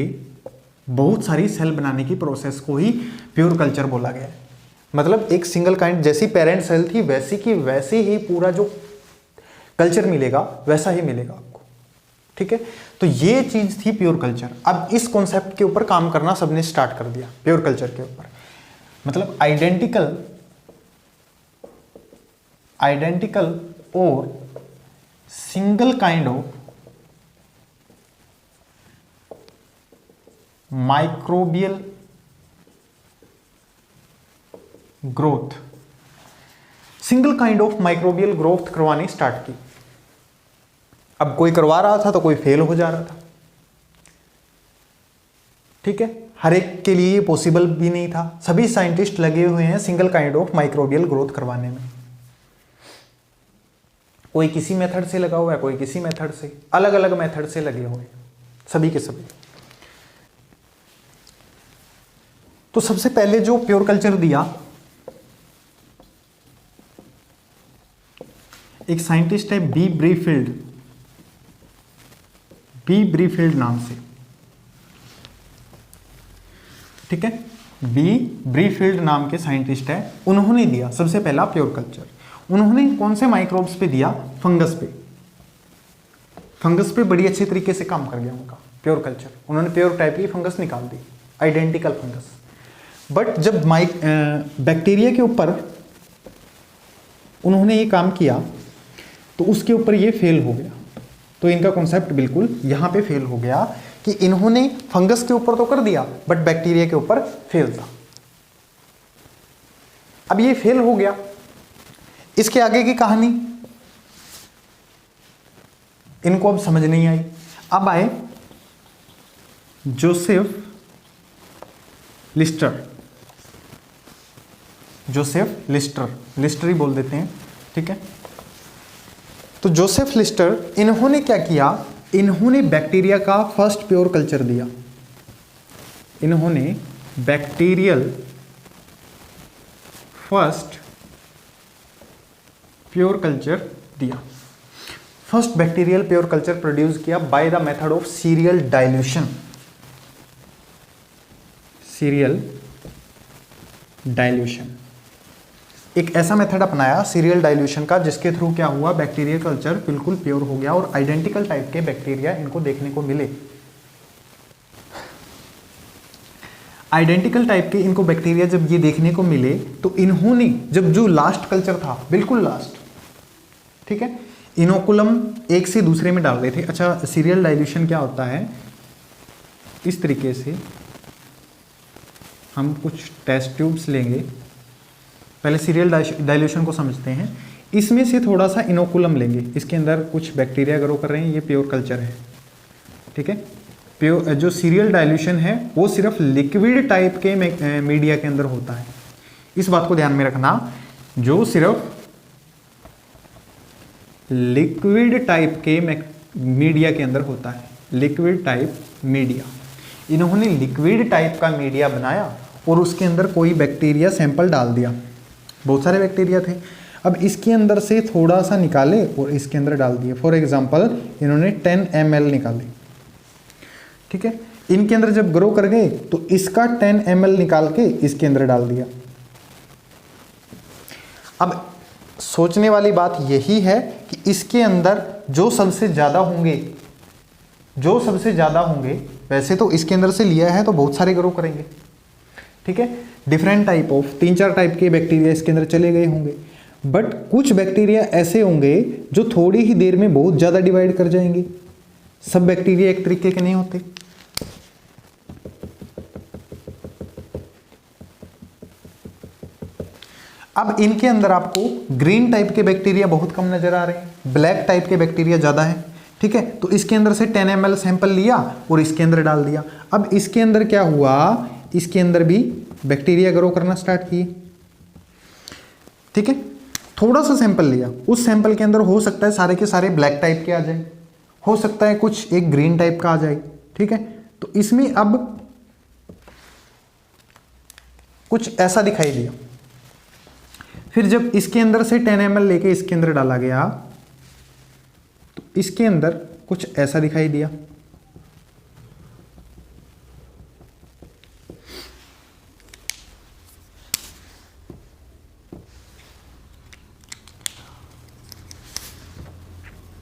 बहुत सारी सेल बनाने की प्रोसेस को ही प्योर कल्चर बोला गया है। मतलब एक सिंगल काइंड, जैसी पेरेंट सेल थी वैसी की वैसे ही पूरा जो कल्चर मिलेगा वैसा ही मिलेगा आपको। ठीक है, तो ये चीज थी प्योर कल्चर। अब इस कॉन्सेप्ट के ऊपर काम करना सबने स्टार्ट कर दिया, प्योर कल्चर के ऊपर। मतलब आइडेंटिकल और single kind of microbial growth, single kind of microbial growth करवानी स्टार्ट की। अब कोई करवा रहा था तो कोई फेल हो जा रहा था। ठीक है, हर एक के लिए पॉसिबल भी नहीं था। सभी साइंटिस्ट लगे हुए हैं single kind of microbial growth करवाने में। कोई किसी मेथड से लगा हुआ है, कोई किसी मेथड से, अलग अलग मेथड से लगे हुए हैं सभी के सभी। तो सबसे पहले जो प्योर कल्चर दिया, एक साइंटिस्ट है बी ब्रीफील्ड नाम से। ठीक है, बी ब्रीफील्ड नाम के साइंटिस्ट है, उन्होंने दिया सबसे पहला प्योर कल्चर। उन्होंने कौन से माइक्रोब्स पे दिया? फंगस पे। फंगस पे बड़ी अच्छे तरीके से काम कर गया उनका प्योर कल्चर। उन्होंने प्योर टाइप की फंगस निकाल दी, आइडेंटिकल फंगस। बट जब बैक्टीरिया के ऊपर उन्होंने ये काम किया तो उसके ऊपर ये फेल हो गया। तो इनका कॉन्सेप्ट बिल्कुल यहां पे फेल हो गया कि इन्होंने फंगस के ऊपर तो कर दिया बट बैक्टीरिया के ऊपर फेल था। अब ये फेल हो गया, इसके आगे की कहानी इनको अब समझ नहीं आई। अब आए जोसेफ लिस्टर ही बोल देते हैं। ठीक है, तो जोसेफ लिस्टर, इन्होंने क्या किया? इन्होंने बैक्टीरिया का फर्स्ट प्योर कल्चर दिया। इन्होंने बैक्टीरियल फर्स्ट प्योर कल्चर दिया। First bacterial pure culture produce किया by the method of serial dilution. एक ऐसा मेथड अपनाया सीरियल डाइल्यूशन का, जिसके थ्रू क्या हुआ? बैक्टीरिया कल्चर बिल्कुल प्योर हो गया और आइडेंटिकल टाइप के बैक्टीरिया इनको देखने को मिले। आइडेंटिकल टाइप के इनको बैक्टीरिया जब ये देखने को मिले तो इन्होंने, जब जो लास्ट कल्चर था बिल्कुल लास्ट, ठीक है, इनोकुलम एक से दूसरे में डाल रहे थे। अच्छा, सीरियल डाइल्यूशन क्या होता है? इस तरीके से हम कुछ टेस्ट ट्यूब्स लेंगे, पहले सीरियल डाइल्यूशन को समझते हैं। इसमें से थोड़ा सा इनोकुलम लेंगे, इसके अंदर कुछ बैक्टीरिया ग्रो कर रहे हैं, ये प्योर कल्चर है। ठीक है, जो सीरियल डाइल्यूशन है वो सिर्फ लिक्विड टाइप के मीडिया के अंदर होता है। इस बात को ध्यान में रखना, जो सिर्फ लिक्विड टाइप के मीडिया के अंदर होता है, लिक्विड टाइप मीडिया। इन्होंने लिक्विड टाइप का मीडिया बनाया और उसके अंदर कोई बैक्टीरिया सैंपल डाल दिया, बहुत सारे बैक्टीरिया थे। अब इसके अंदर से थोड़ा सा निकाले और इसके अंदर डाल दिए। फॉर एग्जांपल इन्होंने 10 ml निकाले, ठीक है। इनके अंदर जब ग्रो कर गए तो इसका 10 ml निकाल के इसके अंदर डाल दिया। अब सोचने वाली बात यही है कि इसके अंदर जो सबसे ज़्यादा होंगे, वैसे तो इसके अंदर से लिया है तो बहुत सारे ग्रो करेंगे, ठीक है। डिफरेंट टाइप ऑफ 3-4 टाइप के बैक्टीरिया इसके अंदर चले गए होंगे, बट कुछ बैक्टीरिया ऐसे होंगे जो थोड़ी ही देर में बहुत ज़्यादा डिवाइड कर जाएंगे। सब बैक्टीरिया एक तरीके के नहीं होते। अब इनके अंदर आपको ग्रीन टाइप के बैक्टीरिया बहुत कम नजर आ रहे हैं, ब्लैक टाइप के बैक्टीरिया ज़्यादा हैं, ठीक है। तो इसके अंदर से 10 ml सैंपल लिया और इसके अंदर डाल दिया। अब इसके अंदर क्या हुआ, इसके अंदर भी बैक्टीरिया ग्रो करना स्टार्ट किए, ठीक है। थोड़ा सा सैंपल लिया, उस सैंपल के अंदर हो सकता है सारे के सारे ब्लैक टाइप के आ जाए, हो सकता है कुछ एक ग्रीन टाइप का आ जाए, ठीक है। तो इसमें अब कुछ ऐसा दिखाई दिया। फिर जब इसके अंदर से 10 ml लेके इसके अंदर डाला गया तो इसके अंदर कुछ ऐसा दिखाई दिया।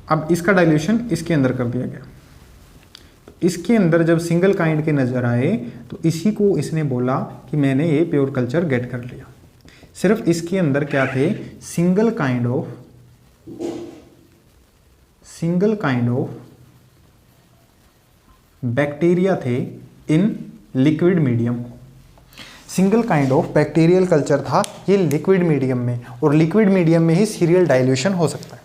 अब इसका डाइल्यूशन इसके अंदर कर दिया गया। तो इसके अंदर जब सिंगल काइंड के नजर आए तो इसी को इसने बोला कि मैंने ये प्योर कल्चर गेट कर लिया। सिर्फ इसके अंदर क्या थे, सिंगल काइंड ऑफ बैक्टीरिया थे in liquid medium. Single kind of bacterial culture था ये लिक्विड मीडियम में, और लिक्विड मीडियम में ही सीरियल डाइल्यूशन हो सकता है,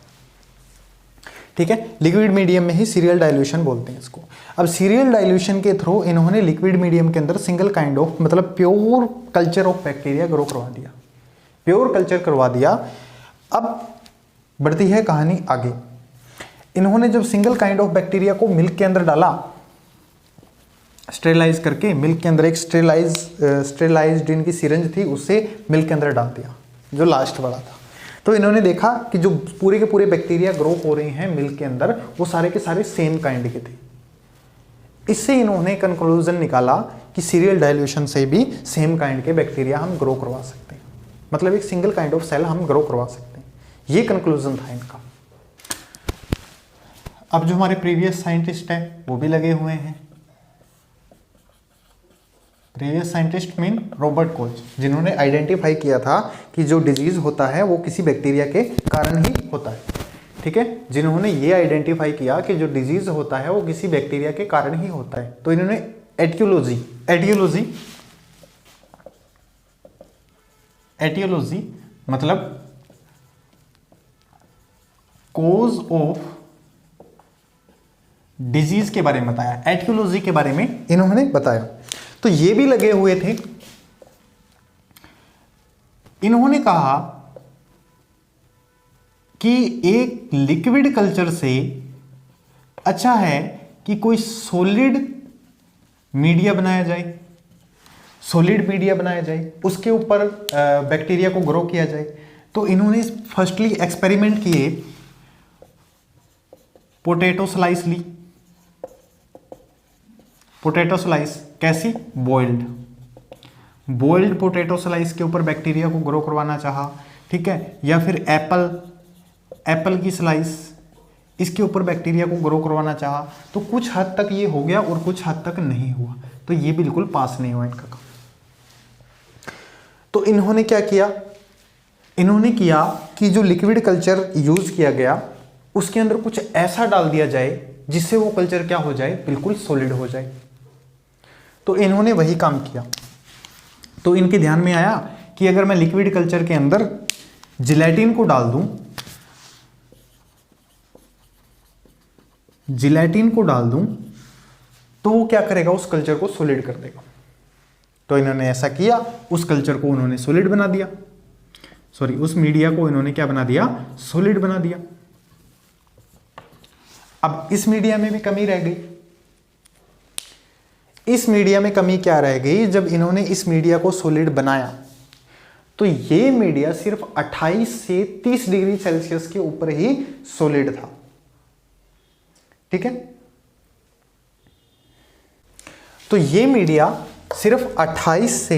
ठीक है। लिक्विड मीडियम में ही सीरियल डाइल्यूशन बोलते हैं इसको। अब सीरियल डाइल्यूशन के थ्रू इन्होंने लिक्विड मीडियम के अंदर सिंगल काइंड ऑफ मतलब pure culture of bacteria grow करवा दिया, प्योर कल्चर करवा दिया। अब बढ़ती है कहानी आगे। इन्होंने जब सिंगल काइंड ऑफ बैक्टीरिया को मिल्क के अंदर डाला, स्टेरिलाइज करके मिल्क के अंदर एक स्टेरिलाइज्ड इनकी सिरिंज थी, उससे मिल्क के अंदर डाल दिया जो लास्ट वाला था। तो इन्होंने देखा कि जो पूरे के पूरे बैक्टीरिया ग्रो हो रहे हैं मिल्क के अंदर वो सारे के सारे सेम काइंड के थे। इससे इन्होंने कंक्लूजन निकाला कि सीरियल डाइल्यूशन से भी सेम काइंड के बैक्टीरिया हम ग्रो करवा सकते हैं, मतलब एक सिंगल काइंड ऑफ सेल हम ग्रो करवा सकते हैं। ये कंक्लूजन था इनका। अब जो हमारे प्रीवियस साइंटिस्ट हैं वो भी लगे हुए हैं। Previous scientist mean Robert Koch, जिन्होंने आइडेंटिफाई किया था कि जो डिजीज होता है वो किसी बैक्टीरिया के कारण ही होता है, ठीक है। जिन्होंने ये आइडेंटिफाई किया कि जो डिजीज होता है वो किसी बैक्टीरिया के कारण ही होता है, तो इन्होंने एटियोलॉजी मतलब कोज ऑफ डिजीज के बारे में बताया, एटियोलॉजी के बारे में इन्होंने बताया। तो ये भी लगे हुए थे। इन्होंने कहा कि एक लिक्विड कल्चर से अच्छा है कि कोई सॉलिड मीडिया बनाया जाए, उसके ऊपर बैक्टीरिया को ग्रो किया जाए। तो इन्होंने फर्स्टली एक्सपेरिमेंट किए, पोटैटो स्लाइस ली, पोटैटो स्लाइस कैसी, बॉइल्ड पोटैटो स्लाइस के ऊपर बैक्टीरिया को ग्रो करवाना चाहा, ठीक है। या फिर एप्पल की स्लाइस, इसके ऊपर बैक्टीरिया को ग्रो करवाना चाहा। तो कुछ हद तक ये हो गया और कुछ हद तक नहीं हुआ, तो ये बिल्कुल पास नहीं हुआ इनका काम। तो इन्होंने क्या किया, इन्होंने किया कि जो लिक्विड कल्चर यूज किया गया उसके अंदर कुछ ऐसा डाल दिया जाए जिससे वो कल्चर क्या हो जाए, बिल्कुल सॉलिड हो जाए। तो इन्होंने वही काम किया। तो इनके ध्यान में आया कि अगर मैं लिक्विड कल्चर के अंदर जिलेटिन को डाल दूं तो वो क्या करेगा, उस कल्चर को सॉलिड कर देगा। तो इन्होंने ऐसा किया, उस कल्चर को उन्होंने सॉलिड बना दिया, सॉरी उस मीडिया को इन्होंने क्या बना दिया, सॉलिड बना दिया। अब इस मीडिया में भी कमी रह गई। इस मीडिया में कमी क्या रह गई, जब इन्होंने इस मीडिया को सॉलिड बनाया तो ये मीडिया सिर्फ 28 से 30 डिग्री सेल्सियस के ऊपर ही सॉलिड था। ठीक है, तो ये मीडिया सिर्फ 28 से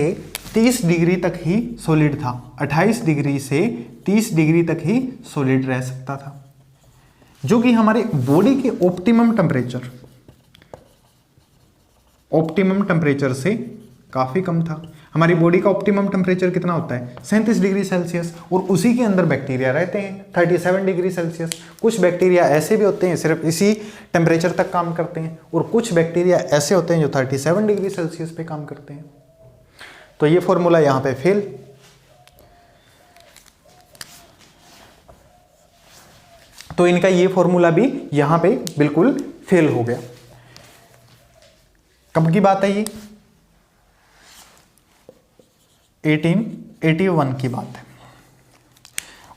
30 डिग्री तक ही सॉलिड था। 28 डिग्री से 30 डिग्री तक ही सॉलिड रह सकता था, जो कि हमारे बॉडी के ऑप्टिमम टेम्परेचर से काफी कम था। हमारी बॉडी का ऑप्टिमम टेम्परेचर कितना होता है, 37 डिग्री सेल्सियस, और उसी के अंदर बैक्टीरिया रहते हैं 37 डिग्री सेल्सियस। कुछ बैक्टीरिया ऐसे भी होते हैं सिर्फ इसी टेम्परेचर तक काम करते हैं, और कुछ बैक्टीरिया ऐसे होते हैं जो 37 डिग्री सेल्सियस पे काम करते हैं। तो ये फॉर्मूला यहां पे फेल। तो इनका ये फॉर्मूला भी यहां पे बिल्कुल फेल हो गया। कब की बात है ये, 1881 की बात है।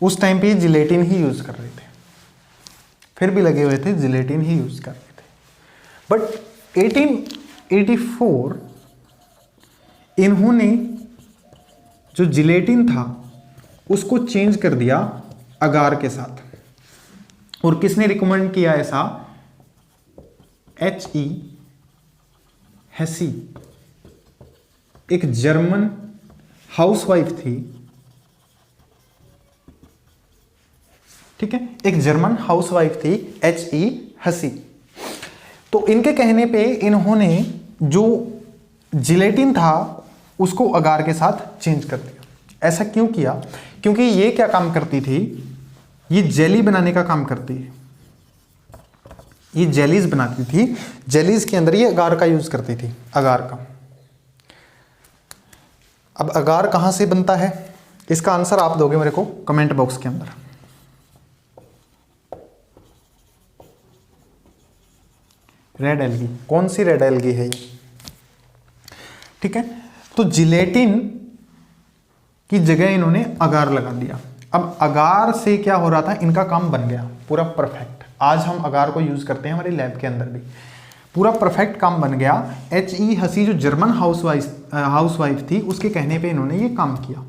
उस टाइम पे जिलेटिन ही यूज कर रहे थे, फिर भी लगे हुए थे जिलेटिन ही यूज कर रहे थे। बट 1884 इन्होंने जो जिलेटिन था उसको चेंज कर दिया अगार के साथ। और किसने रिकमेंड किया ऐसा, H.E. हेसी, एक जर्मन हाउसवाइफ थी। ठीक है, एक जर्मन हाउसवाइफ थी H.E. हेसी। तो इनके कहने पे इन्होंने जो जिलेटिन था उसको अगार के साथ चेंज कर दिया। ऐसा क्यों किया, क्योंकि ये क्या काम करती थी, ये जेली बनाने का काम करती है। ये जेलीज बनाती थी, जेलीज के अंदर ये अगार का यूज करती थी, अगार का। अब अगार कहां से बनता है, इसका आंसर आप दोगे मेरे को कमेंट बॉक्स के अंदर। रेड एल्गी, कौन सी रेड एल्गी है ये। ठीक है, तो जिलेटिन की जगह इन्होंने अगार लगा दिया। अब अगार से क्या हो रहा था, इनका काम बन गया पूरा परफेक्ट। आज हम अगार को यूज करते हैं हमारी लैब के अंदर भी, पूरा परफेक्ट काम बन गया। H.E. हेसी जो जर्मन हाउसवाइफ थी, उसके कहने पे इन्होंने ये काम किया।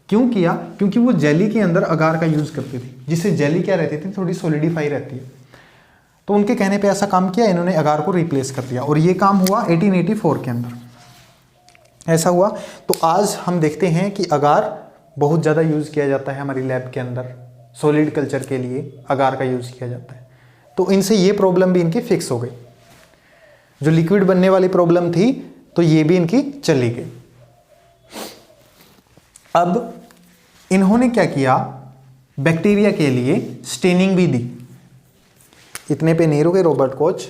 क्यों किया, क्योंकि वो जेली के अंदर अगार का यूज करती थी, जिससे जेली क्या रहती थी, थोड़ी सॉलिडिफाई रहती है। तो उनके कहने पे ऐसा काम किया, इन्होंने अगार को रिप्लेस कर दिया, और ये काम हुआ 1884 के अंदर। ऐसा हुआ। तो आज हम देखते हैं कि अगार बहुत ज़्यादा यूज़ किया जाता है हमारी लैब के अंदर, सॉलिड कल्चर के लिए अगार का यूज़ किया जाता है। तो इनसे ये प्रॉब्लम भी इनकी फिक्स हो गई, जो लिक्विड बनने वाली प्रॉब्लम थी तो ये भी इनकी चली गई। अब इन्होंने क्या किया, बैक्टीरिया के लिए स्टेनिंग भी दी। इतने पे नहीं रुके रॉबर्ट कोच,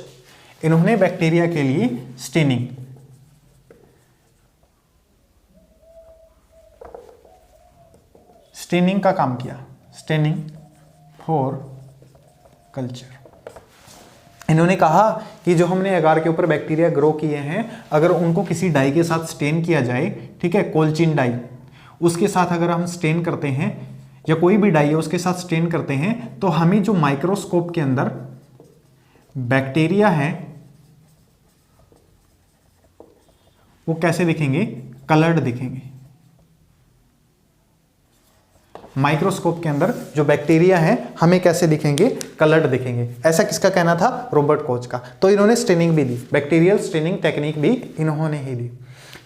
इन्होंने बैक्टीरिया के लिए स्टेनिंग का काम किया, स्टेनिंग फॉर कल्चर। इन्होंने कहा कि जो हमने अगार के ऊपर बैक्टीरिया ग्रो किए हैं, अगर उनको किसी डाई के साथ स्टेन किया जाए, ठीक है, कोल्चिन डाई, उसके साथ अगर हम स्टेन करते हैं, या कोई भी डाई है उसके साथ स्टेन करते हैं, तो हमें जो माइक्रोस्कोप के अंदर बैक्टीरिया है वो कैसे दिखेंगे, कलर्ड दिखेंगे। माइक्रोस्कोप के अंदर जो बैक्टीरिया है हमें कैसे दिखेंगे, कलर्ड दिखेंगे। ऐसा किसका कहना था, रॉबर्ट कोच का। तो इन्होंने स्टेनिंग भी दी, बैक्टीरियल स्टेनिंग टेक्निक भी इन्होंने ही दी।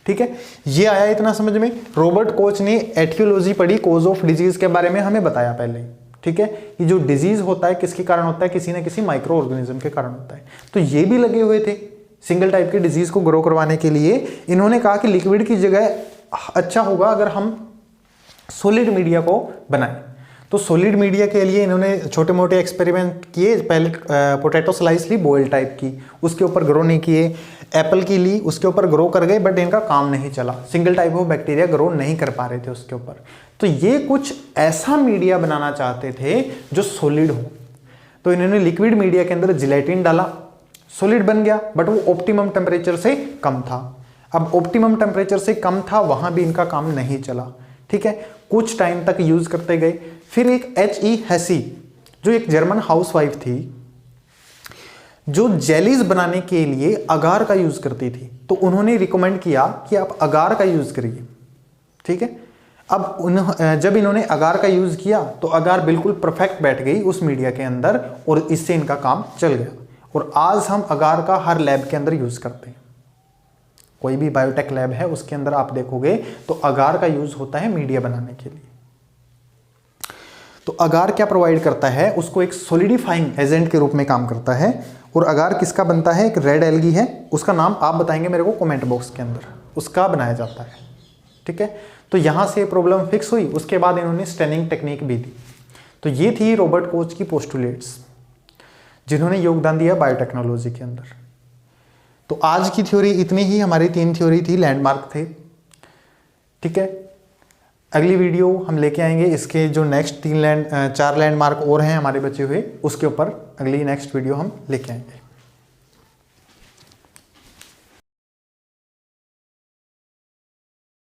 ठीक है, ये आया इतना समझ में। रॉबर्ट कोच ने एटियोलॉजी पढ़ी, कॉज ऑफ डिजीज के बारे में हमें बताया पहले। ठीक है, ये जो डिजीज होता है किसके कारण होता है, किसी ना किसी माइक्रो ऑर्गेनिज्म के कारण होता है। तो ये भी लगे हुए थे सिंगल टाइप के डिजीज को ग्रो करवाने के लिए। इन्होंने कहा कि लिक्विड की जगह अच्छा होगा अगर हम सॉलिड मीडिया को बनाएं। तो सॉलिड मीडिया के लिए इन्होंने छोटे मोटे एक्सपेरिमेंट किए। पहले पोटैटो स्लाइस ली बॉयल टाइप की, उसके ऊपर ग्रो नहीं किए। एप्पल की ली, उसके ऊपर ग्रो कर गए, बट इनका काम नहीं चला, single type of bacteria grow नहीं कर पा रहे थे उसके ऊपर। तो ये कुछ ऐसा मीडिया बनाना चाहते थे जो सॉलिड हो। तो इन्होंने लिक्विड मीडिया के अंदर जिलेटिन डाला, सॉलिड बन गया, बट वो ऑप्टिमम टेम्परेचर से कम था। अब ऑप्टिमम टेम्परेचर से कम था, वहां भी इनका काम नहीं चला, ठीक है। कुछ टाइम तक यूज करते गए। फिर एक H.E. हेसी, जो एक जर्मन हाउसवाइफ थी, जो जेलीज बनाने के लिए अगार का यूज करती थी, तो उन्होंने रिकमेंड किया कि आप अगार का यूज करिए, ठीक है। अब जब इन्होंने अगार का यूज किया तो अगार बिल्कुल परफेक्ट बैठ गई उस मीडिया के अंदर, और इससे इनका काम चल गया। और आज हम अगार का हर लैब के अंदर यूज करते हैं। कोई भी बायोटेक लैब है उसके अंदर आप देखोगे तो अगार का यूज होता है मीडिया बनाने के लिए। तो अगार क्या प्रोवाइड करता है, उसको एक सॉलिडिफाइंग एजेंट के रूप में काम करता है। और अगार किसका बनता है, एक रेड एल्गी है, उसका नाम आप बताएंगे मेरे को कमेंट बॉक्स के अंदर, उसका बनाया जाता है, ठीक है। तो यहां से प्रॉब्लम फिक्स हुई। उसके बाद इन्होंने स्टेनिंग टेक्निक भी दी। तो ये थी रॉबर्ट कोच की पोस्टुलेट्स, जिन्होंने योगदान दिया बायोटेक्नोलॉजी के अंदर। तो आज की थ्योरी इतनी ही, हमारी 3 थ्योरी थी, लैंडमार्क थे, ठीक है। अगली वीडियो हम लेके आएंगे इसके जो नेक्स्ट 4 लैंडमार्क और हैं हमारे बचे हुए, उसके ऊपर अगली नेक्स्ट वीडियो हम लेके आएंगे।